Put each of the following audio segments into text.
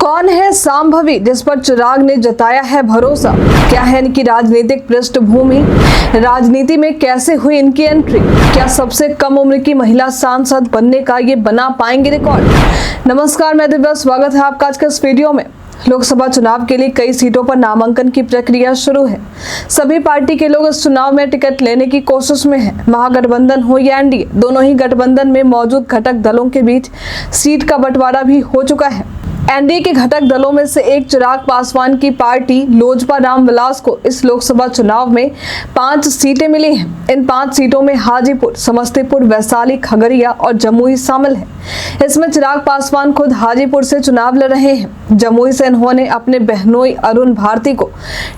कौन है सांभवी जिस पर चिराग ने जताया है भरोसा? क्या है इनकी राजनीतिक पृष्ठभूमि? राजनीति में कैसे हुई इनकी एंट्री? क्या सबसे कम उम्र की महिला सांसद बनने का ये बना पाएंगे रिकॉर्ड? नमस्कार, मैं दिव्या, स्वागत है आपका आज के इस वीडियो में। लोकसभा चुनाव के लिए कई सीटों पर नामांकन की प्रक्रिया शुरू है। सभी पार्टी के लोग इस चुनाव में टिकट लेने की कोशिश में हैं। महागठबंधन हो या एनडीए, दोनों ही गठबंधन में मौजूद घटक दलों के बीच सीट का बंटवारा भी हो चुका है। एनडीए के घटक दलों में से एक चिराग पासवान की पार्टी लोजपा रामविलास को इस लोकसभा चुनाव में 5 सीटें मिली हैं। इन 5 सीटों में हाजीपुर, समस्तीपुर, वैशाली, खगड़िया और जमुई शामिल है। इसमें चिराग पासवान खुद हाजीपुर से चुनाव लड़ रहे हैं। जमुई से इन्होंने अपने बहनोई अरुण भारती को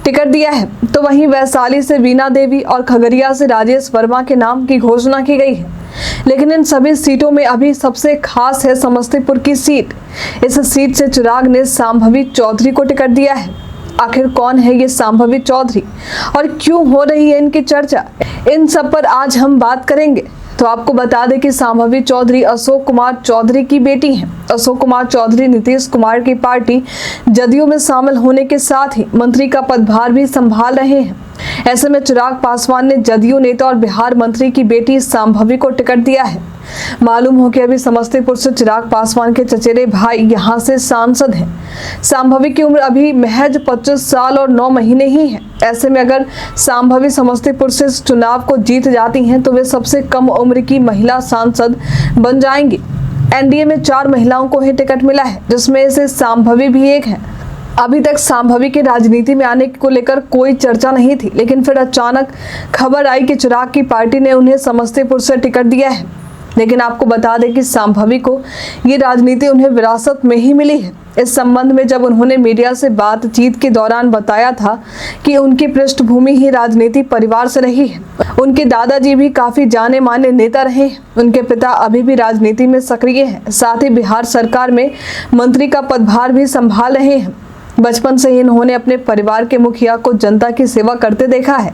टिकट दिया है, तो वहीं वैशाली से वीणा देवी और खगड़िया से राजेश वर्मा के नाम की घोषणा की गई है। लेकिन इन सभी सीटों में अभी सबसे खास है समस्तीपुर की सीट। इस सीट से चिराग ने सांभवी चौधरी को टिकट दिया है। आखिर कौन है ये सांभवी चौधरी और क्यों हो रही है इनकी चर्चा, इन सब पर आज हम बात करेंगे। तो आपको बता दें कि सांभवी चौधरी अशोक कुमार चौधरी की बेटी हैं। अशोक कुमार चौधरी नीतीश कुमार की पार्टी जदयू में शामिल होने के साथ ही मंत्री का पदभार भी संभाल रहे हैं। ऐसे में चिराग पासवान ने जदयू नेता और बिहार मंत्री की बेटी सांभवी को टिकट दिया है। मालूम हो कि अभी समस्तीपुर से चिराग पासवान के चचेरे भाई यहां से सांसद हैं। सांभवी की उम्र अभी महज 25 साल और 9 महीने ही है। ऐसे में अगर सांभवी समस्तीपुर से चुनाव को जीत जाती हैं तो वे सबसे कम उम्र की महिला सांसद बन जाएंगी। एनडीए में 4 महिलाओं को ही टिकट मिला है, जिसमें से सांभवी भी एक है। अभी तक सांभवी के राजनीति में आने को लेकर कोई चर्चा नहीं थी, लेकिन फिर अचानक खबर आई कि चिराग की पार्टी ने उन्हें समस्तीपुर से टिकट दिया है। लेकिन आपको बता दें कि सांभवी को ये राजनीति उन्हें विरासत में ही मिली है। इस संबंध में जब उन्होंने मीडिया से बातचीत के दौरान बताया था कि उनकी पृष्ठभूमि ही राजनीति परिवार से रही है। उनके दादाजी भी काफी जाने माने नेता रहे हैं। उनके पिता अभी भी राजनीति में सक्रिय हैं, साथ ही बिहार सरकार में मंत्री का पदभार भी संभाल रहे हैं। बचपन से ही इन्होंने अपने परिवार के मुखिया को जनता की सेवा करते देखा है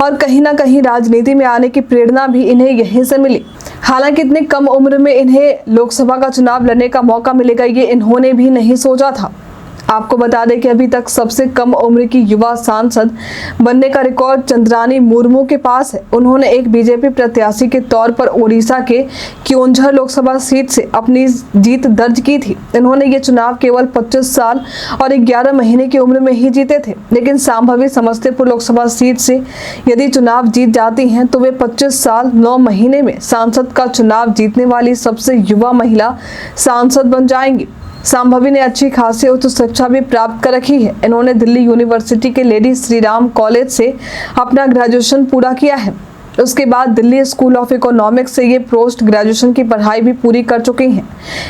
और कहीं ना कहीं राजनीति में आने की प्रेरणा भी इन्हें यहीं से मिली। हालांकि इतनी कम उम्र में इन्हें लोकसभा का चुनाव लड़ने का मौका मिलेगा, ये इन्होंने भी नहीं सोचा था। आपको बता दें कि अभी तक सबसे कम उम्र की युवा सांसद बनने का रिकॉर्ड चंद्रानी मुर्मू के पास है। उन्होंने एक बीजेपी प्रत्याशी के तौर पर ओडिशा के क्योंझर लोकसभा सीट से अपनी जीत दर्ज की थी। इन्होंने ये चुनाव केवल 25 साल और 11 महीने की उम्र में ही जीते थे। लेकिन सांभवी समस्तीपुर लोकसभा सीट से यदि चुनाव जीत जाती हैं तो वे 25 साल 9 महीने में सांसद का चुनाव जीतने वाली सबसे युवा महिला सांसद बन जाएंगी। सांभवी ने अच्छी खासी उच्च शिक्षा भी प्राप्त कर रखी है। इन्होंने दिल्ली यूनिवर्सिटी के लेडी श्री राम कॉलेज से अपना ग्रेजुएशन पूरा किया है। उसके बाद दिल्ली स्कूल ऑफ इकोनॉमिक्स से ये पोस्ट ग्रेजुएशन की पढ़ाई भी पूरी कर चुकी हैं।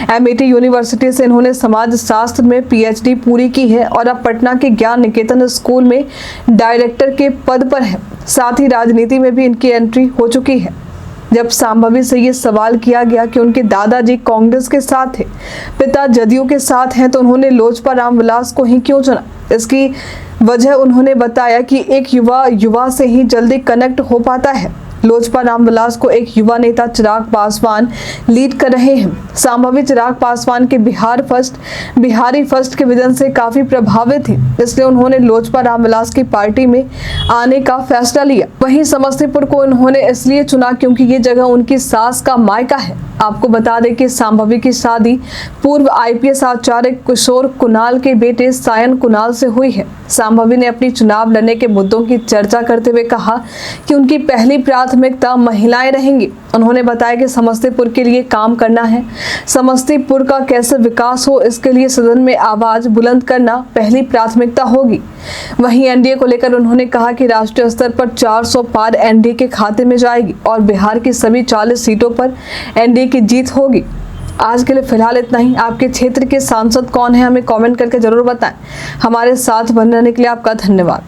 एमआईटी यूनिवर्सिटी से इन्होंने समाज शास्त्र में पीएचडी पूरी की है और अब पटना के ज्ञान निकेतन स्कूल में डायरेक्टर के पद पर है। साथ ही राजनीति में भी इनकी एंट्री हो चुकी है। जब सांभवी से ये सवाल किया गया कि उनके दादाजी कांग्रेस के साथ थे, पिता जदयू के साथ हैं, तो उन्होंने लोजपा रामविलास को ही क्यों चुना? इसकी वजह उन्होंने बताया कि एक युवा से ही जल्दी कनेक्ट हो पाता है। लोजपा रामविलास को एक युवा नेता चिराग पासवान लीड कर रहे हैं। सांभवी चिराग पासवान के बिहारी फर्स्ट के विजन से काफी प्रभावित थी, इसलिए उन्होंने लोजपा रामविलास की पार्टी में आने का फैसला लिया। वहीं समस्तीपुर को उन्होंने इसलिए चुना क्योंकि ये जगह उनकी सास का मायका है। आपको बता दें कि सांभवी की शादी पूर्व आईपीएस आचार्य किशोर कुणाल के बेटे सायन कुणाल से हुई है। सांभवी ने अपनी चुनाव लड़ने के मुद्दों की चर्चा करते हुए कहा कि उनकी पहली प्राथमिकता महिलाएं रहेंगी। उन्होंने बताया कि समस्तीपुर के लिए काम करना है। समस्तीपुर का कैसे विकास हो, इसके लिए सदन में आवाज बुलंद करना पहली प्राथमिकता होगी। वहीं एनडीए को लेकर उन्होंने कहा कि राष्ट्रीय स्तर पर 400 पार एनडीए के खाते में जाएगी और बिहार की सभी 40 सीटों पर एनडीए की जीत होगी। आज के लिए फिलहाल इतना ही। आपके क्षेत्र के सांसद कौन है, हमें कमेंट करके जरूर बताएं। हमारे साथ बने रहने के लिए आपका धन्यवाद।